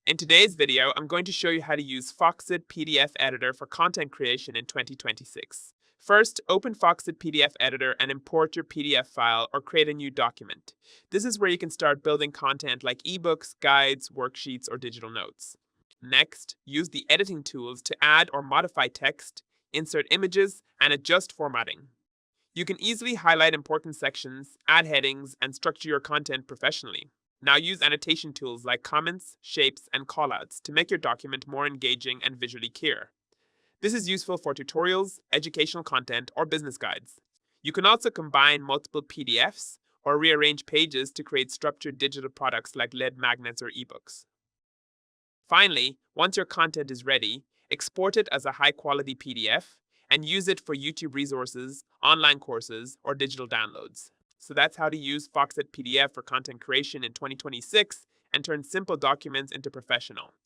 In today's video, I'm going to show you how to use Foxit PDF Editor for content creation in 2026. First, open Foxit PDF Editor and import your PDF file or create a new document. This is where you can start building content like ebooks, guides, worksheets, or digital notes. Next, use the editing tools to add or modify text, insert images, and adjust formatting. You can easily highlight important sections, add headings, and structure your content professionally. Now use annotation tools like comments, shapes, and callouts to make your document more engaging and visually clear. This is useful for tutorials, educational content, or business guides. You can also combine multiple PDFs or rearrange pages to create structured digital products like lead magnets or ebooks. Finally, once your content is ready, export it as a high-quality PDF and use it for YouTube resources, online courses, or digital downloads. So that's how to use Foxit PDF for content creation in 2026 and turn simple documents into professional,